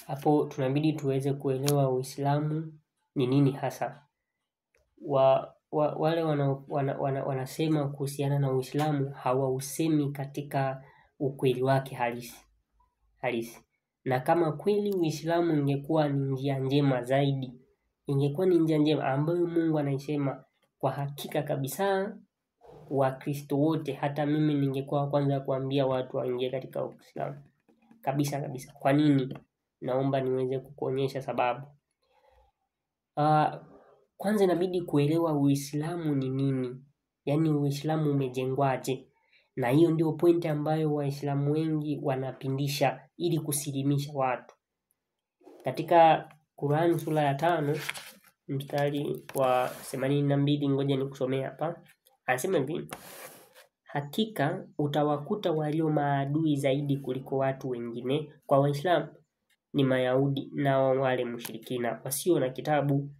hapo tunabidi tuweze kuelewa Uislamu ni nini hasa. Wale wanasema kuhusiana na Uislamu hawausemi katika ukweli wake halisi. Na kama kweli Uislamu ingekuwa ni njia njema zaidi, ingekuwa ni njia njema ambayo Mungu anaisema kwa hakika kabisa, Wakristo wote, hata mimi ningekuwa wa kwanza kuambia watu waingie katika Uislamu. Kabisa. Kwa nini? Naomba niweze kukuonyesha sababu. Kwanza inabidi kuelewa Uislamu ni nini. Yaani Uislamu umejengwaje. Na hiyo ndio pointi ambayo Waislamu wengi wanapindisha ili kusilimisha watu. Katika Qur'an sura ya 5 mstari wa 82, ngoja nikusomea hapa. Anasema hivi: hakika utawakuta walio maadui zaidi kuliko watu wengine kwa Waislamu ni Mayahudi na wale mushirikina wasio na kitabu,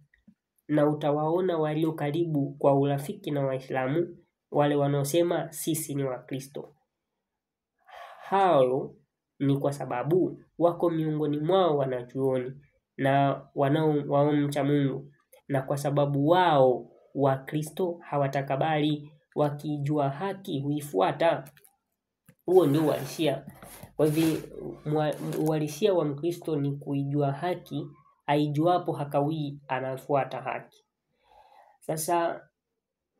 na utawaona walio karibu kwa urafiki na Waislamu wale wanaosema sisi ni Wakristo. Hao ni kwa sababu wako miongoni mwao wanachuoni na wanaomcha Mungu, na kwa sababu wao Wakristo hawatakabali, wakijua haki huifuata. Huo ndio uhalisia. Kwa hivyo uhalisia wa Mkristo ni kuijua haki, aijuapo hakawii anafuata haki. Sasa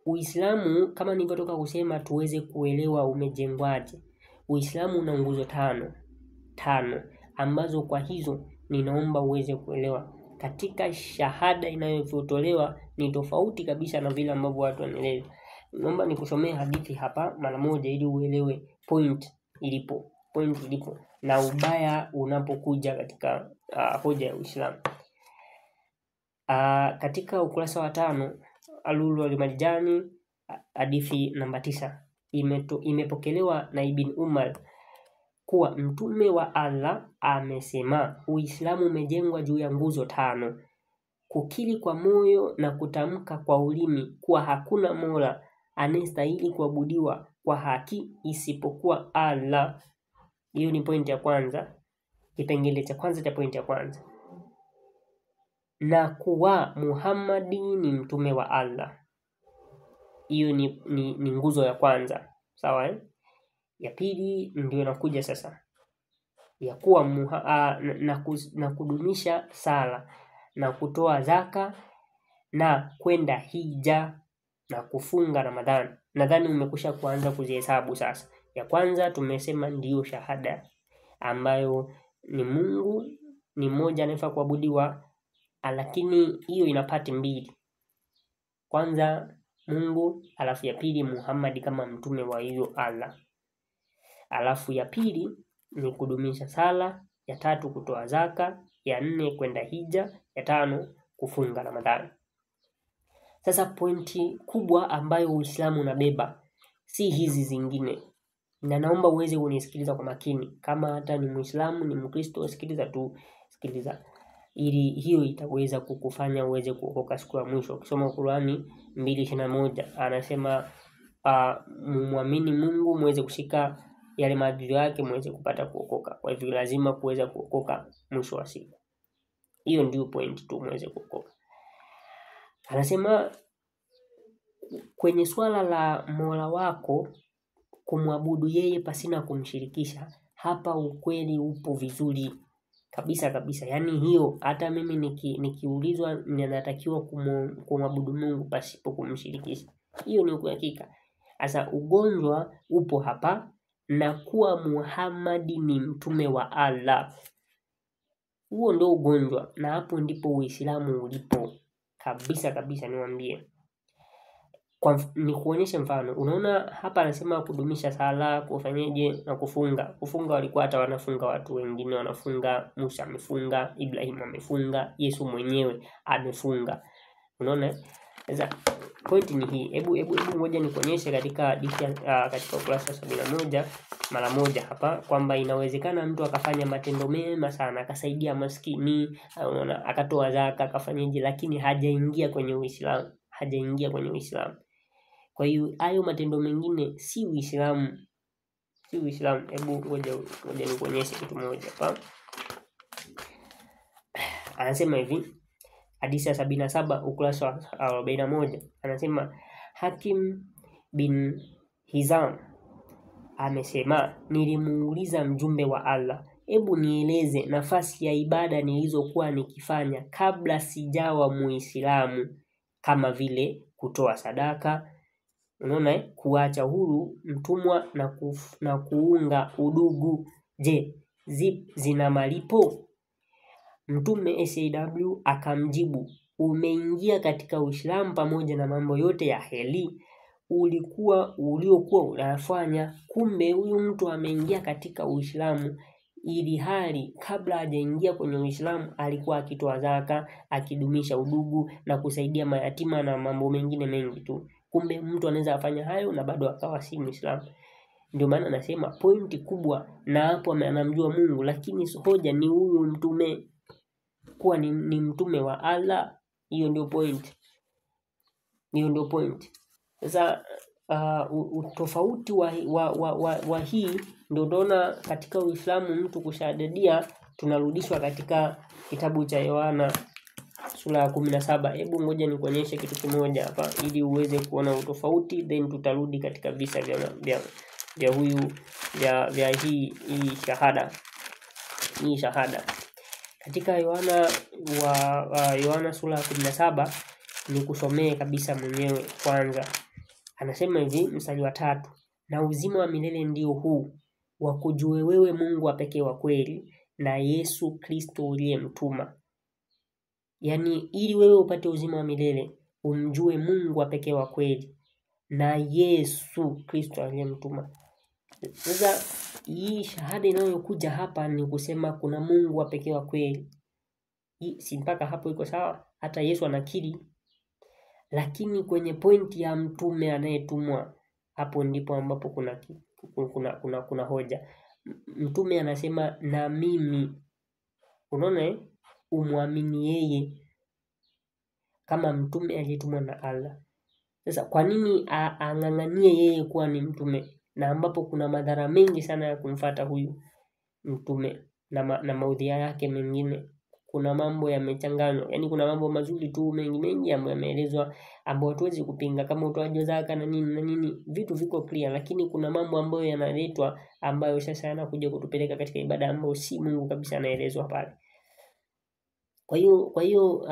Uislamu, kama nilivyotoka kusema, tuweze kuelewa umejengwaje. Uislamu una nguzo tano ambazo kwa hizo ninaomba uweze kuelewa. Katika shahada inayotolewa ni tofauti kabisa na vile ambavyo watu wanaelewa. Naomba nikusomee hadithi hapa mara moja ili uelewe point ilipo na ubaya unapokuja katika hoja ya Uislamu. Katika ukurasa wa 5 Alulu al-Marjani, hadithi namba 9, imepokelewa na Ibn Umar kuwa Mtume wa Allah amesema Uislamu umejengwa juu ya nguzo 5: kukiri kwa moyo na kutamka kwa ulimi kuwa hakuna mola anayestahili kuabudiwa kwa haki isipokuwa Allah. Hiyo ni pointi ya kwanza, kipengele cha kwanza cha pointi ya kwanza. Na kuwa Muhammadi ni mtume wa Allah. Hiyo ni nguzo ya kwanza. Sawa Ya pili ndio inakuja sasa. Ya kuwa na kudumisha sala na kutoa zaka na kwenda hija na kufunga Ramadhani. Nadhani umekusha kuanza kuzihesabu sasa. Ya kwanza tumesema ndiyo shahada ambayo ni Mungu ni mmoja anayefaa kuabudiwa, lakini hiyo ina pati mbili. Kwanza Mungu, alafu ya pili Muhammad kama mtume wa hiyo Allah. Alafu ya pili ni kudumisha sala, ya tatu kutoa zaka, ya 4 kwenda hija, ya 5 kufunga Ramadhani. Sasa pointi kubwa ambayo Uislamu unabeba si hizi zingine. Na naomba uweze unisikiliza kwa makini. Kama hata ni Muislamu, ni Mkristo, sikiliza. Ili hiyo itaweza kukufanya uweze kuokoka siku ya mwisho. Ukisoma Qur'ani 2:21 anasema muamini Mungu, muweze kushika yale maagizo yake, muweze kupata kuokoka. Kwa hivyo lazima kuweza kuokoka mwisho wa siku. Hiyo ndio point tu, muweze kuokoka. Anasema kwenye swala la Mola wako kumwabudu yeye pasina kumshirikisha, hapa ukweli upo vizuri kabisa. Yaani hiyo hata mimi nikiulizwa ninatakiwa kumwabudu Mungu pasipo kumshirikisha, hiyo ni uhakika. Sasa ugonjwa upo hapa na kuwa Muhammad ni mtume wa Allah. Huo ndio ugonjwa, na hapo ndipo Uislamu ulipo kabisa niwaambie. Ni kuonyesha mfano. Unaona hapa anasema kudumisha sala, kufanyeje na kufunga. Kufunga walikuwa hata wanafunga watu wengine wanafunga, Musa amefunga, Ibrahim amefunga, Yesu mwenyewe amefunga. Unaona? Sasa point ni hii. Hebu ngoja nikuonyeshe katika ukurasa 71 mara moja hapa kwamba inawezekana mtu akafanya matendo mema sana, akasaidia maskini, unaona, akatoa zaka, akafanyaje, lakini hajaingia kwenye Uislamu. Kwa hiyo hayo matendo mengine si Uislamu. Hebu ngoja nikuonyeshe kitu moja hapa. Anasema hivi, hadithi ya 77 ukurasa wa 41, anasema Hakim bin Hizam amesema, nilimuuliza mjumbe wa Allah, hebu nieleze nafasi ya ibada nilizokuwa nikifanya kabla sijawa Muislamu, kama vile kutoa sadaka, unaona, kuacha huru mtumwa na kuunga udugu. Je, zina malipo? Mtume SAW akamjibu, umeingia katika Uislamu pamoja na mambo yote ya heri uliokuwa unafanya. Kumbe huyu mtu ameingia katika Uislamu ili hali kabla hajaingia kwenye Uislamu alikuwa akitoa zaka, akidumisha udugu na kusaidia mayatima na mambo mengine mengi tu. Kumbe mtu anaweza afanya hayo na bado akawa si Muislamu. Ndio maana nasema pointi kubwa, na hapo anamjua Mungu, lakini hoja ni huyu mtume kuwa ni mtume wa Allah. Hiyo ndio point. Sasa utofauti wa hii ndio unaona katika Uislamu mtu kushahadadia tunarudishwa katika kitabu cha Yohana sura ya 17. Hebu ngoja nikuonyeshe kitu kimoja hapa ili uweze kuona utofauti, then tutarudi katika visa vya hii shahada. Katika Yohana sura ya 17 ni kusomee kabisa mwenyewe kwanza. Anasema hivi mstari wa 3, na uzima wa milele ndio huu, wakujue wewe Mungu wa pekee wa kweli na Yesu Kristo uliyemtuma. Yaani ili wewe upate uzima wa milele umjue Mungu wa pekee wa kweli na Yesu Kristo aliyemtuma. Sasa hii shahada inayokuja hapa ni kusema kuna Mungu wa pekee wa kweli. Si mpaka hapo iko sawa? Hata Yesu anakiri. Lakini kwenye pointi ya mtume anayetumwa, hapo ndipo ambapo kuna hoja. Mtume anasema na mimi, unaona, umwamini yeye kama mtume aliyetumwa na Allah. Sasa kwa nini ang'ang'anie yeye kuwa ni mtume, na ambapo kuna madhara mengi sana ya kumfuata huyu mtume na maudhia yake mengine? Kuna mambo yamechanganywa, yani kuna mambo mazuri tu mengi ambayo yameelezwa, ambayo hatuwezi kupinga, kama utoaji zaka na nini, vitu viko clear. Lakini kuna mambo ambayo yanaletwa ambayo sasa yanakuja kutupeleka katika ibada ambayo si Mungu kabisa anaelezwa pale. Kwa hiyo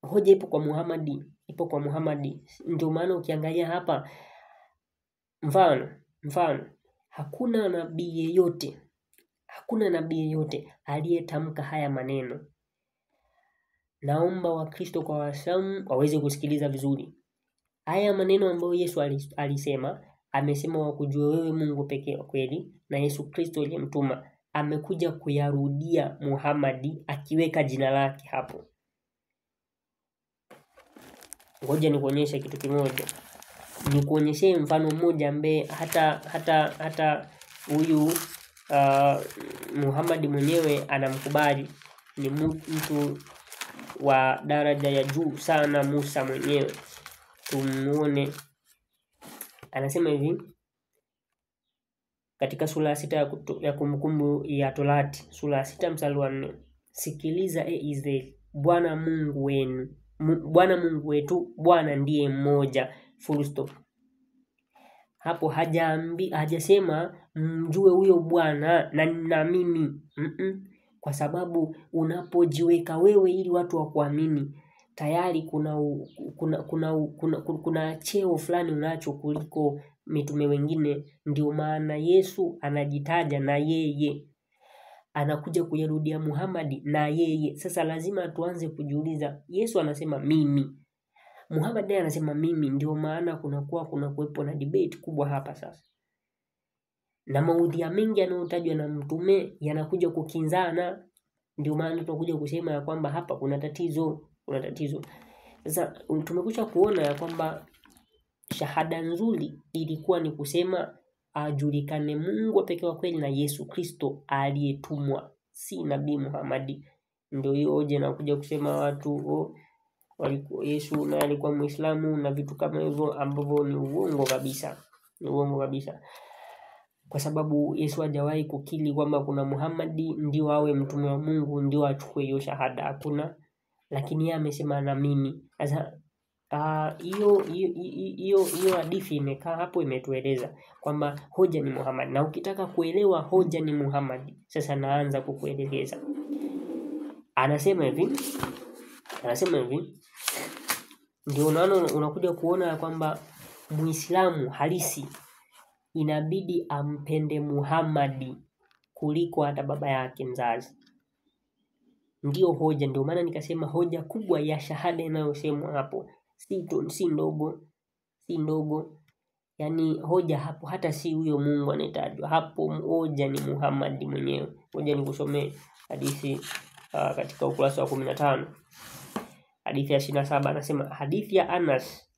hoja ipo kwa Muhammad. Ndio maana ukiangalia hapa mfano hakuna nabii yeyote aliyetamka haya maneno. Naomba Wakristo kwa Waislamu waweze kusikiliza vizuri haya maneno ambayo Yesu alisema. Amesema wakujue wewe Mungu pekee wa kweli na Yesu Kristo aliyemtuma. Amekuja kuyarudia Muhammad akiweka jina lake hapo. Ngoja nikuonyeshe kitu kimoja. Nikuonyeshe mfano mmoja ambaye hata huyu Muhammad mwenyewe anamkubali. Ni mtu wa daraja ya juu sana, Musa mwenyewe. Tumuone. Anasema hivi katika sura 6 ya Kumbukumbu ya Torati, sura 6 mstari wa 4. Sikiliza Israeli, Bwana Mungu wetu, Bwana ndiye mmoja, full stop. Hapo hajasema mjue huyo Bwana na mimi. Kwa sababu unapojiweka wewe ili watu wakuamini, tayari kuna cheo fulani unacho kuliko mitume wengine. Ndio maana Yesu anajitaja na yeye, anakuja kuyarudia Muhammad na yeye. Sasa lazima tuanze kujiuliza, Yesu anasema mimi, Muhammad naye anasema mimi. Ndio maana kuwepo na debate kubwa hapa sasa, na maudhi mengi yanayotajwa na mtume yanakuja kukinzana. Ndio maana tunakuja kusema ya kwamba hapa kuna tatizo. Sasa tumekuja kuona ya kwamba shahada nzuri ilikuwa ni kusema ajulikane Mungu pekee wa kweli na Yesu Kristo aliyetumwa, si Nabii Muhammad. Ndio hiyo hoja na kuja kusema watu Yesu na alikuwa Muislamu na vitu kama hivyo, ambavyo ni uongo kabisa. kwa sababu Yesu hajawahi kukiri kwamba kuna Muhammad ndio awe mtume wa Mungu, ndio achukue hiyo shahada, hakuna. Lakini yeye amesema na mimi. Sasa hiyo hadithi imekaa hapo, imetueleza kwamba hoja ni Muhammad. Na ukitaka kuelewa hoja ni Muhammad, sasa naanza kukuelekeza. Anasema hivi ndio unakuja kuona kwamba Muislamu halisi inabidi ampende Muhammad kuliko hata baba yake mzazi. Ndio hoja, ndio maana nikasema hoja kubwa ya shahada inayosemwa hapo si ndogo. Yaani hoja hapo hata si huyo Mungu anayetajwa hapo, hoja ni Muhammad mwenyewe. Hoja ni kusomea hadithi katika ukurasa wa 15. Hadithi ya 27 anasema, hadithi ya Anas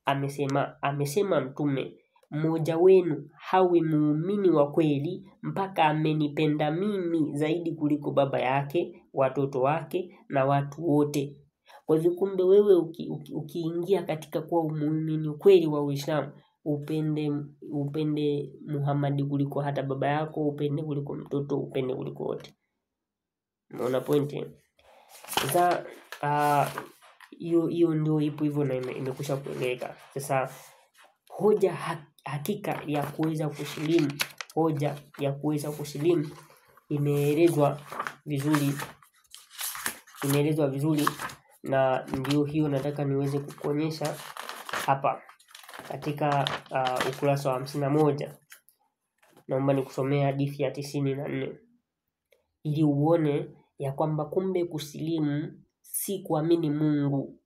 amesema Mtume, mmoja wenu hawi muumini wa kweli mpaka amenipenda mimi zaidi kuliko baba yake, watoto wake na watu wote. Kwa hivyo kumbe wewe ukiingia katika kuwa muumini kweli wa Uislamu, upende Muhammad kuliko hata baba yako, upende kuliko mtoto, upende kuliko wote. Unaona pointi? Sasa hiyo ndio ipo hivyo na imekusha kueleka. Sasa hoja hakika ya kuweza kusilimu imeelezwa vizuri na ndio hiyo nataka niweze kukuonyesha hapa katika ukurasa wa 51. Naomba nikusomea hadithi ya 94 ili uone ya kwamba kumbe kusilimu si kuamini Mungu.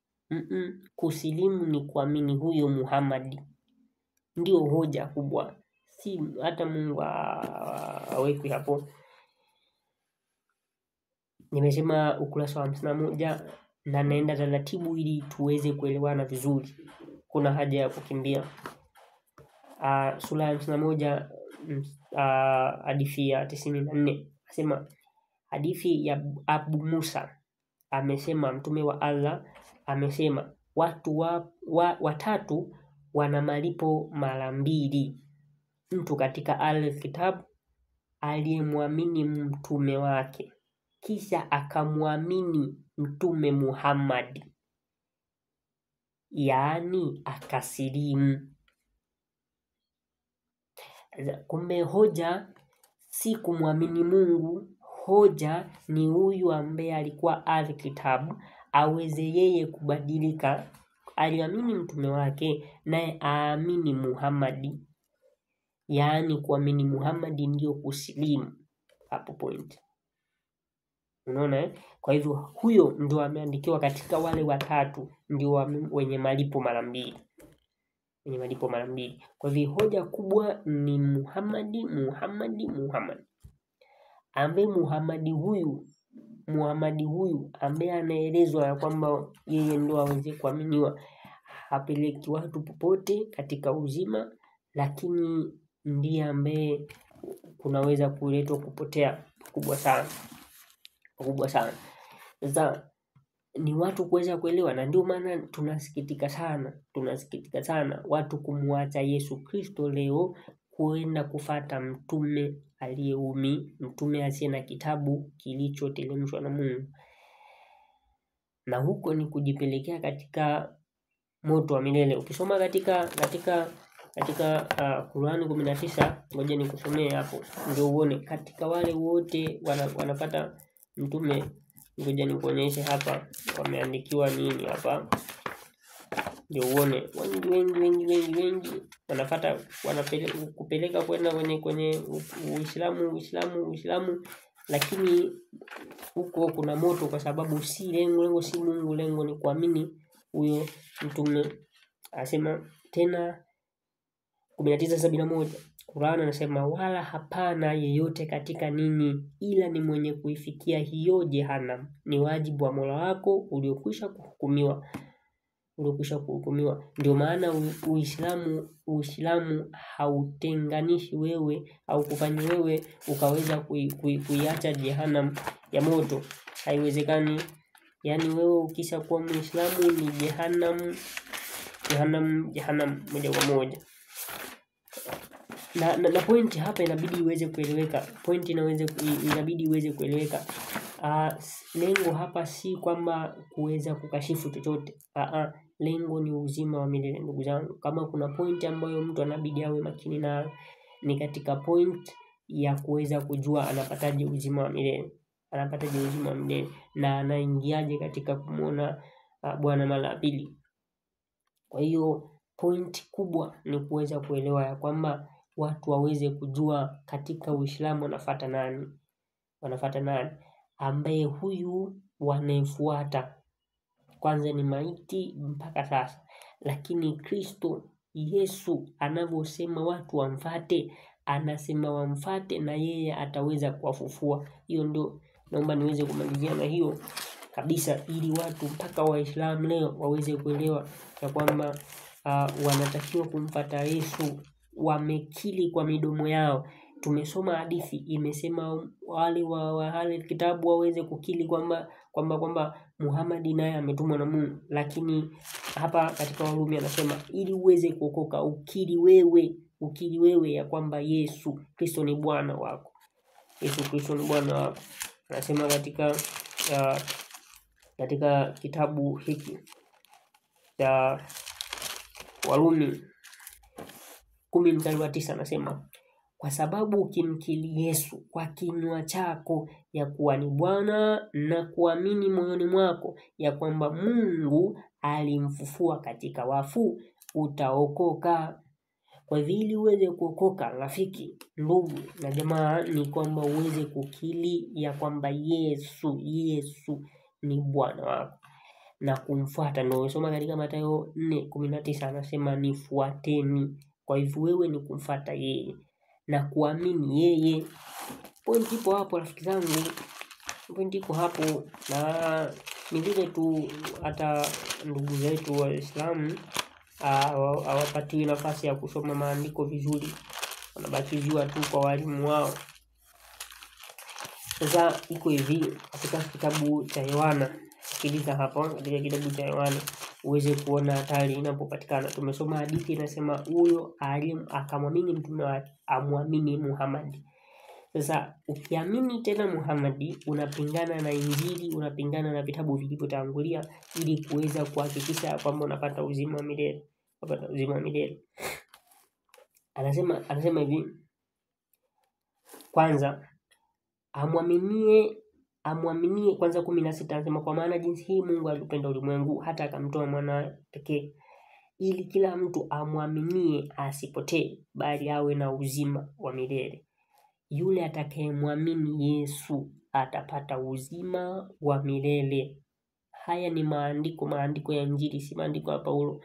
Kusilimu ni kuamini huyo Muhammad. Ndio hoja kubwa, si hata Mungu awekwi hapo. Nimesema ukurasa wa 51 na naenda taratibu ili tuweze kuelewana vizuri. Kuna haja ya kukimbia. Sura ya 51 hadithi ya 94 nasema, hadithi ya Abu Musa amesema, Mtume wa Allah amesema, watu watatu wana malipo mara mbili. Mtu katika al-Kitab aliyemwamini mtume wake kisha akamwamini Mtume Muhammad, yaani akasilimu. Kumbe hoja si kumwamini Mungu, hoja ni huyu ambaye alikuwa al-Kitab aweze yeye kubadilika, aliamini mtume wake naye aamini Muhammad. Yaani kuamini Muhammad ndio kusilimu. Hapo point. Unaona Kwa hivyo huyo ndio ameandikiwa katika wale watatu ndio wenye malipo mara mbili. Kwa hivyo hoja kubwa ni Muhammad. Ambaye Muhammad huyu ambaye anaelezwa ya kwamba yeye ndio aweze kuaminiwa, hapeleki watu popote katika uzima, lakini ndiye ambaye kunaweza kuletwa kupotea kubwa sana. Sasa ni watu kuweza kuelewa, na ndio maana tunasikitika sana watu kumwacha Yesu Kristo leo kuenda kufata mtume aliyeumi, mtume asiye na kitabu kilichoteremshwa na Mungu. Na huko ni kujipelekea katika moto wa milele. Ukisoma katika Qur'ani 19, ngoja nikusomee hapo ndio uone katika wale wote wanapata mtume. Ngoja nikuonyeshe hapa wameandikiwa nini hapa ndio uone. Wengi kupeleka kwenda kwenye Uislamu, lakini huko kuna moto, kwa sababu si lengo si Mungu, lengo ni kuamini huyo mtume. Anasema tena 19:71 Qur'an anasema, wala hapana yeyote katika ninyi ila ni mwenye kuifikia hiyo jehanamu. Ni wajibu wa Mola wako uliokwisha kuhukumiwa. Ndio maana Uislamu hautenganishi wewe au kufanya wewe ukaweza kuiacha jehanamu ya moto. Haiwezekani. Yaani wewe ukisha kuwa Muislamu ni jehanamu moja kwa moja. na point hapa inabidi iweze kueleweka. Inabidi iweze kueleweka. Lengo hapa si kwamba kuweza kukashifu chochote. Lengo ni uzima wa milele ndugu zangu. Kama kuna point ambayo mtu anabidi awe makini nayo, ni katika point ya kuweza kujua anapataje uzima wa milele. Anapataje uzima wa milele na anaingiaje katika kumuona Bwana mara ya pili. Kwa hiyo point kubwa ni kuweza kuelewa ya kwamba watu waweze kujua katika Uislamu wanafuata nani, ambaye huyu wanayefuata kwanza ni maiti mpaka sasa, lakini Kristo Yesu anavyosema watu wamfuate, anasema wamfuate na yeye ataweza kuwafufua. Hiyo ndio naomba niweze kumalizia na hiyo kabisa, ili watu mpaka Waislamu leo waweze kuelewa ya kwamba wanatakiwa kumfuata Yesu. Wamekili kwa midomo yao. Tumesoma hadithi imesema wale wa kitabu waweze kukili kwamba Muhammad naye ametumwa na Mungu, lakini hapa katika Warumi anasema ili uweze kuokoka ukiri wewe ya kwamba Yesu Kristo ni Bwana wako. Yesu Kristo ni Bwana wako. Anasema katika kitabu hiki cha Warumi 10:9 anasema, kwa sababu ukimkiri Yesu kwa kinywa chako ya kuwa ni Bwana na kuamini moyoni mwako ya kwamba Mungu alimfufua katika wafu, utaokoka. Kwa hivyo ili uweze kuokoka, rafiki, ndugu na jamaa, ni kwamba uweze kukiri ya kwamba Yesu ni Bwana wako na kumfuata. Ndio unasoma katika Mathayo 4:19 anasema nifuateni. Kwa hivyo wewe ni kumfuata yeye na kuamini yeye. Point ipo hapo rafiki zangu. Point ipo hapo, na vile tu hata ndugu zetu Waislamu hawapatiwi nafasi ya kusoma maandiko vizuri, wanabakiziwa tu kwa walimu wao. Sasa iko hivi katika kitabu cha Yohana. Sikiliza hapo katika kitabu cha Yohana uweze kuona hatari inapopatikana. Tumesoma hadithi inasema huyo akamwamini mtume wake, amwamini Muhammad. Sasa ukiamini tena Muhammad unapingana na Injili, unapingana na vitabu vilivyotangulia ili kuweza kuhakikisha kwamba unapata uzima wa milele. Anasema hivi, kwanza amwaminie kwanza 16 anasema, kwa maana jinsi hii Mungu alipenda ulimwengu hata akamtoa mwana pekee, ili kila mtu amwaminie asipotee bali awe na uzima wa milele. Yule atakayemwamini Yesu atapata uzima wa milele. Haya ni maandiko ya Injili, si maandiko ya Paulo,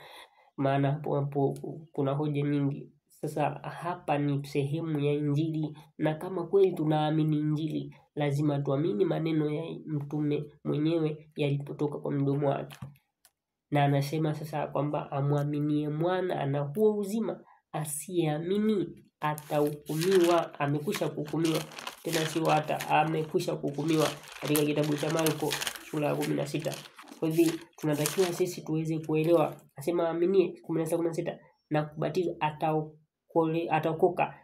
maana hapo kuna hoja nyingi. Sasa hapa ni sehemu ya Injili, na kama kweli tunaamini Injili lazima tuamini maneno ya mtume mwenyewe yalipotoka kwa mdomo wake. Na anasema sasa kwamba amwaminie mwana ana huo uzima, asiyeamini atahukumiwa. Amekwisha kuhukumiwa, tena sio hata amekwisha kuhukumiwa, katika kitabu cha Marko sura ya 16. Kwa hivyo tunatakiwa sisi tuweze kuelewa, asema aminie 16 na kubatizwa ataokoka,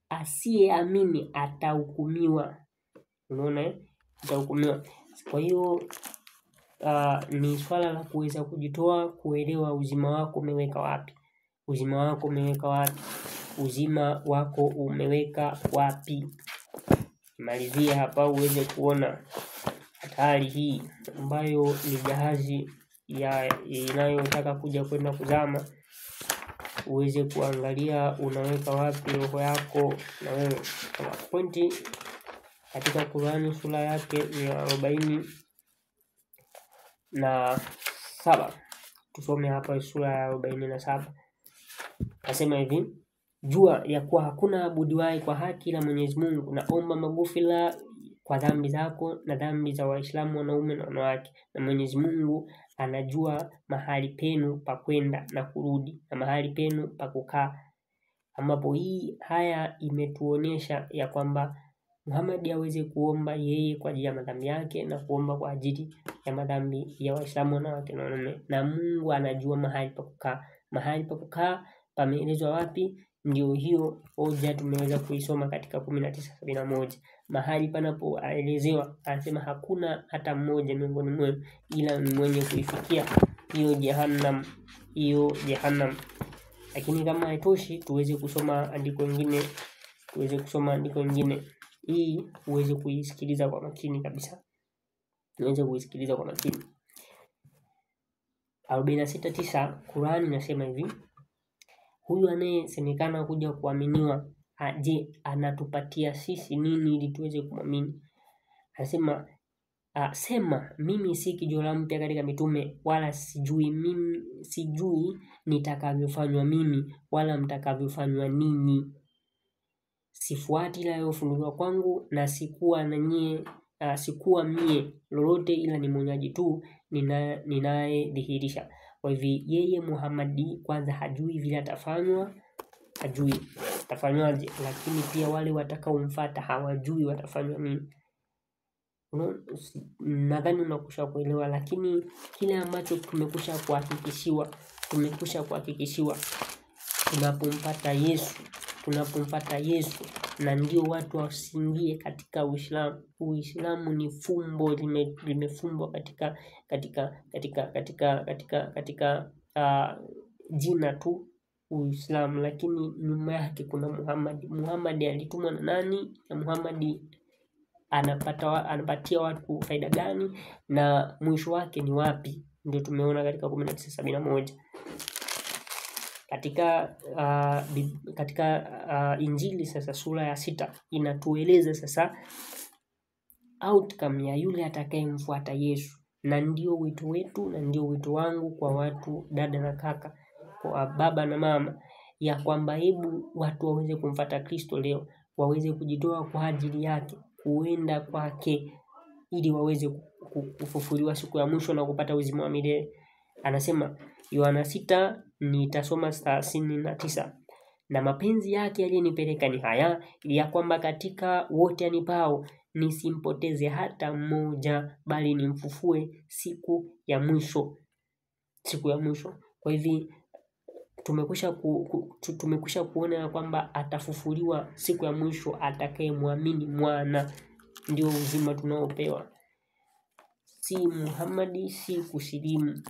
asiyeamini atahukumiwa. Unaona atahukumiwa. Kwa hiyo ni swala la kuweza kujitoa, kuelewa uzima wako umeweka wapi. Uzima wako umeweka wapi. Malizie hapa uweze kuona hatari hii ambayo ni jahazi inayotaka kwenda kuzama. Uweze kuangalia unaweka wapi roho yako na wewe. Pointi katika Qur'ani sura yake ya 47. Tusome hapa sura ya 47. Nasema hivi, jua ya kuwa hakuna abudiwaye kwa haki la Mwenyezi Mungu, naomba maghfira kwa dhambi zako na dhambi za Waislamu wanaume na wanawake, na Mwenyezi Mungu anajua mahali penu pa kwenda na kurudi na mahali penu pa kukaa, ambapo haya imetuonesha ya kwamba Muhammad aweze kuomba yeye kwa ajili ya madhambi yake na kuomba kwa ajili ya madhambi ya Waislamu wanawake na wanaume, na Mungu anajua mahali pa kukaa. Mahali pa kukaa pameelezwa wapi? Ndio hiyo hoja tumeweza kuisoma katika 19:71. Mahali panapoelezewa anasema hakuna hata mmoja miongoni mwenu ila mwenye kuifikia hiyo jehanamu. Lakini kama haitoshi tuweze kusoma andiko lingine. Hii uweze kuisikiliza kwa makini kabisa. 46:9 Qur'ani inasema hivi: huyu anayesemekana kuja kuaminiwa, je, anatupatia sisi nini ili tuweze kumwamini? Anasema sema, mimi si kijana mpya katika mitume, wala sijui nitakavyofanywa mimi wala mtakavyofanywa ninyi. Sifuati ila yofunuliwa kwangu, na sikuwa mie lolote ila ni mwonyaji tu ninayedhihirisha. Kwa hivyo yeye Muhammad kwanza hajui vile hajui atafanywaje, lakini pia wale watakaomfuata hawajui watafanywa nini. Nadhani unakusha kuelewa, lakini kile ambacho tumekusha kuhakikishiwa tunapompata Yesu, na ndio watu wasingie katika Uislamu. Uislamu ni fumbo limefumbwa katika jina tu Uislamu, lakini nyuma yake kuna Muhammad alitumwa na nani, na Muhammad anapatia watu faida gani, na mwisho wake ni wapi? Ndio tumeona katika 19:71. Katika Injili sasa sura ya 6 inatueleza sasa outcome ya yule atakayemfuata Yesu, na ndio wito wetu na ndio wito wangu kwa watu, dada na kaka, kwa baba na mama, ya kwamba hebu watu waweze kumfuata Kristo leo, waweze kujitoa kwa ajili yake, kuenda kwake ili waweze kufufuliwa siku ya mwisho na kupata uzima wa milele. Anasema Yohana 6, nitasoma 39, na mapenzi yake aliyenipeleka ni haya, ili ya kwamba katika wote anipao nisimpoteze hata mmoja, bali nimfufue siku ya mwisho. Kwa hivi tumekwisha kuona ya kwamba atafufuliwa siku ya mwisho atakayemwamini mwana. Ndio uzima tunaopewa, si Muhammad, si kusilimu.